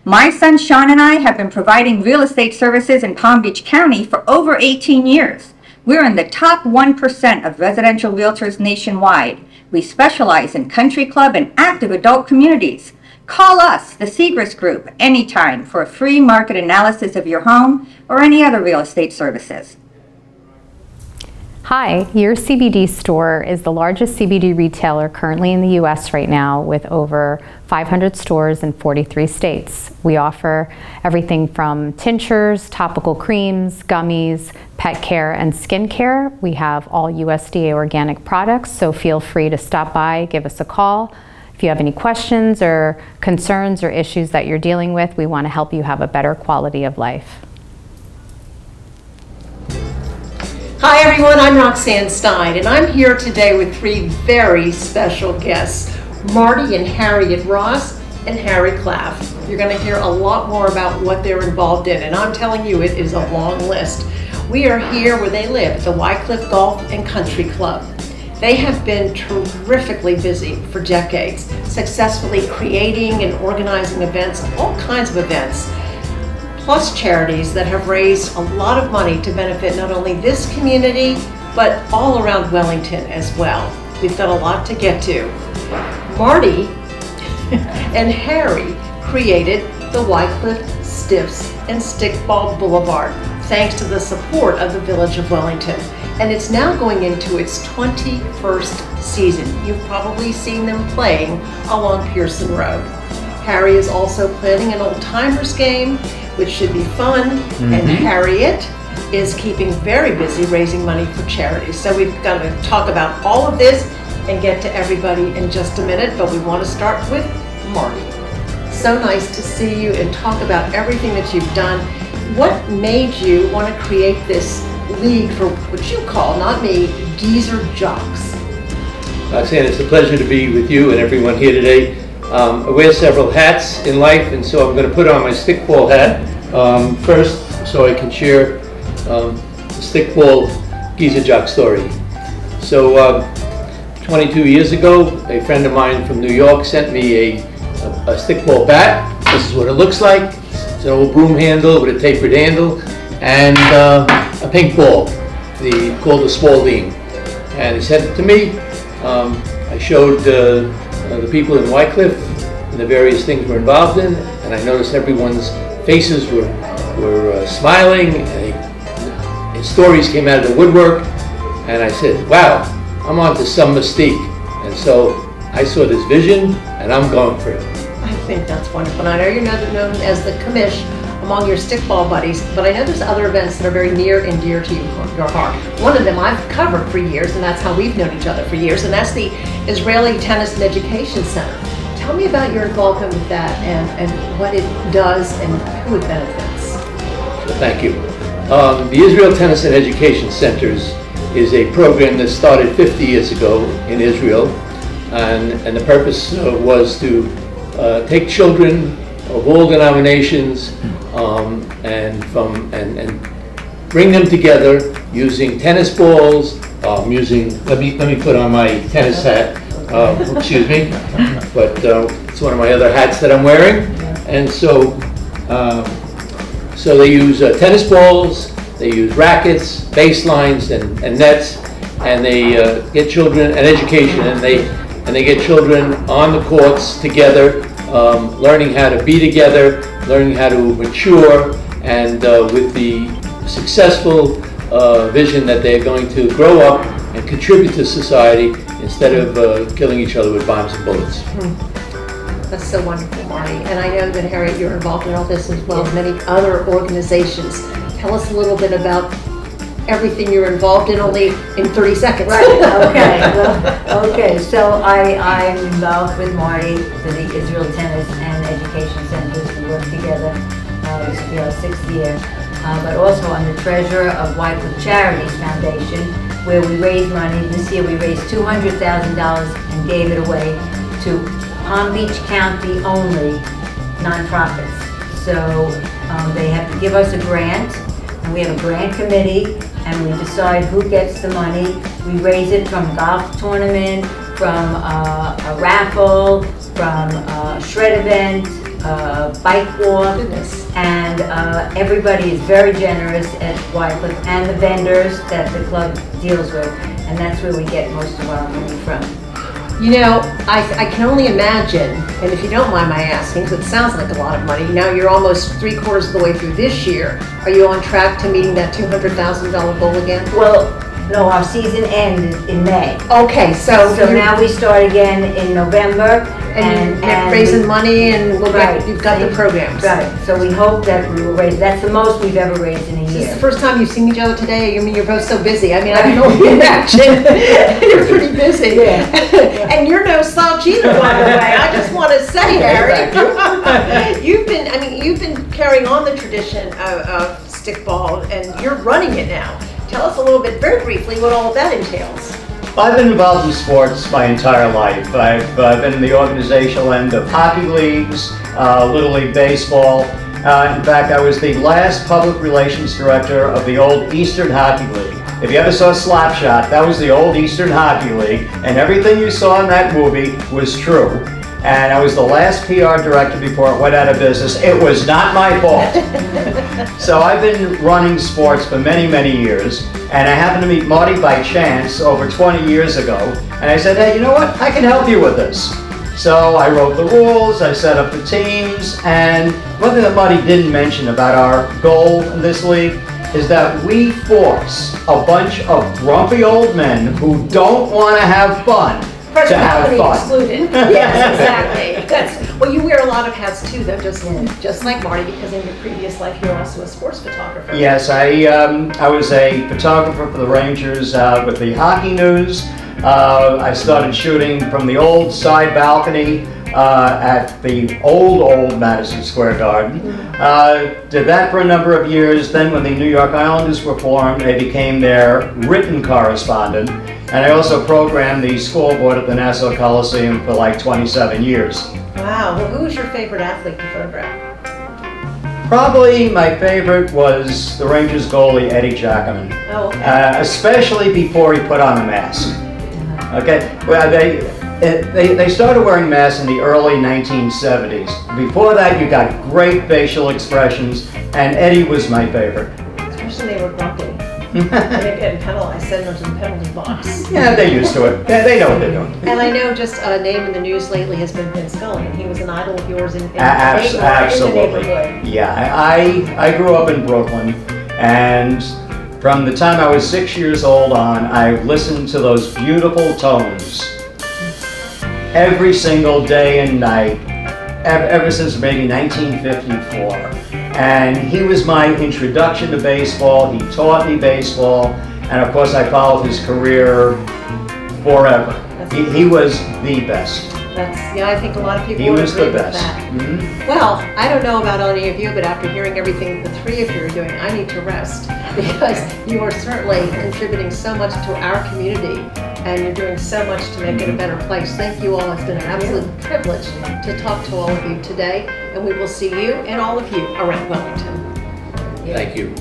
My son Sean and I have been providing real estate services in Palm Beach County for over 18 years. We're in the top 1% of residential realtors nationwide. We specialize in country club and active adult communities. Call us, the Segrist Group, anytime for a free market analysis of your home or any other real estate services. Hi, your CBD store is the largest CBD retailer currently in the U.S. right now with over 500 stores in 43 states. We offer everything from tinctures, topical creams, gummies, pet care, and skin care. We have all USDA organic products, so feel free to stop by, give us a call. If you have any questions or concerns or issues that you're dealing with, we want to help you have a better quality of life. Hi everyone, I'm Roxanne Stein, and I'm here today with three very special guests, Marty and Harriet Ross and Harry Klaff. You're going to hear a lot more about what they're involved in, and I'm telling you, it is a long list. We are here where they live, at the Wycliffe Golf and Country Club. They have been terrifically busy for decades, successfully creating and organizing events, all kinds of events, plus charities that have raised a lot of money to benefit not only this community, but all around Wellington as well. We've got a lot to get to. Marty and Harry created the Wycliffe Stiffs and Stickball Boulevard, thanks to the support of the Village of Wellington. And it's now going into its 21st season. You've probably seen them playing along Pearson Road. Harry is also planning an old-timers game, which should be fun, and Harriet is keeping very busy raising money for charities. So we've got to talk about all of this and get to everybody in just a minute, but we want to start with Marty. So nice to see you and talk about everything that you've done. What made you want to create this league for what you call, not me, geezer jocks? Roxanne, it's a pleasure to be with you and everyone here today. I wear several hats in life, and so I'm going to put on my stickball hat first so I can share the stickball geezer jock story. So 22 years ago, a friend of mine from New York sent me a stickball bat. This is what it looks like. It's an old broom handle with a tapered handle and a pink ball, called the Spalding. And he sent it to me. I showed the people in Wycliffe and the various things we're involved in, and I noticed everyone's faces were smiling, and stories came out of the woodwork, and I said, wow, I'm onto some mystique. And so I saw this vision, and I'm going for it. I think that's wonderful. And I know you're known as the commish among your stickball buddies, but I know there's other events that are very near and dear to your heart. One of them I've covered for years, and that's how we've known each other for years, and that's the Israeli Tennis and Education Center. Tell me about your involvement with that and what it does and who it benefits. Thank you. The Israel Tennis and Education Centers is a program that started 50 years ago in Israel, and the purpose was to take children of all denominations and bring them together using tennis balls, let me put on my tennis hat, excuse me, but it's one of my other hats that I'm wearing. And so they use tennis balls, they use rackets, baselines, and nets, and they get children, and education, and they get children on the courts together, learning how to be together, learning how to mature, and with the successful vision that they're going to grow up and contribute to society instead of killing each other with bombs and bullets. That's so wonderful, Marty. And I know that, Harriet, you're involved in all this as well as many other organizations. Tell us a little bit about everything you're involved in, only in 30 seconds. Right, okay. Well, okay, so I'm involved with Marty for the Israel Tennis and Education Centers. We work together. This will be our 6th year. But also I'm the treasurer of Wycliffe Charities Foundation, where we raise money. This year we raised $200,000 and gave it away to Palm Beach County only nonprofits. So they have to give us a grant, and we have a grant committee, and we decide who gets the money. We raise it from a golf tournament, from a raffle, from a shred event, bike walk. Goodness. And everybody is very generous at Wycliffe, and the vendors that the club deals with, and that's where we get most of our money from. You know, I can only imagine, and if you don't mind my asking, because it sounds like a lot of money, now you're almost 3/4 of the way through this year. Are you on track to meeting that $200,000 goal again? Well, no, our season ended in May. Okay, so now we start again in November. and raising money, and right, you've got the programs. Right, so we hope that we will raise, that's the most we've ever raised in a Is year. this the first time you've seen each other today? I mean, you're both so busy. I mean, I can only imagine. You're pretty busy. Yeah. And you're no slouch either, by the way. I just want to say, Harry, you've been carrying on the tradition of stickball, and you're running it now. Tell us a little bit, very briefly, what all of that entails. I've been involved in sports my entire life. I've been in the organizational end of hockey leagues, Little League Baseball. In fact, I was the last public relations director of the old Eastern Hockey League. If you ever saw Slapshot, that was the old Eastern Hockey League, and everything you saw in that movie was true. And I was the last PR director before it went out of business. It was not my fault. So I've been running sports for many, many years, and I happened to meet Marty by chance over 20 years ago, and I said, hey, you know what? I can help you with this. So I wrote the rules, I set up the teams, and one thing that Marty didn't mention about our goal in this league is that we force a bunch of grumpy old men who don't want to have fun to have fun. Excluded. Yes, exactly. Well, you wear a lot of hats too, though, just like Marty, because in your previous life you're also a sports photographer. Yes, I was a photographer for the Rangers with the Hockey News. I started shooting from the old side balcony at the old Madison Square Garden. Did that for a number of years. Then when the New York Islanders were formed, I became their written correspondent. And I also programmed the scoreboard at the Nassau Coliseum for like 27 years. Wow. Well, who was your favorite athlete to photograph? Probably my favorite was the Rangers goalie, Eddie Jackman. Oh, okay. Especially before he put on a mask. Okay, well, they started wearing masks in the early 1970s. Before that, you got great facial expressions, and Eddie was my favorite. Especially they were grumpy. They're getting penalized, send them to the penalty box. Yeah, they're used to it. They know what they're doing. And I know just a name in the news lately has been Vince Scully, and he was an idol of yours in the Absolutely. neighborhood. Yeah, I grew up in Brooklyn, and from the time I was 6 years old on, I listened to those beautiful tones every single day and night, ever since maybe 1954. And he was my introduction to baseball. He taught me baseball, and of course I followed his career forever. He was the best. Yeah, I think a lot of people He would was agree the with best. that. Mm-hmm. Well, I don't know about any of you, but after hearing everything the three of you are doing, I need to rest, because you are certainly contributing so much to our community, and you're doing so much to make it a better place. Thank you all. It's been an absolute privilege to talk to all of you today, and we will see you and all of you around Wellington. Thank you.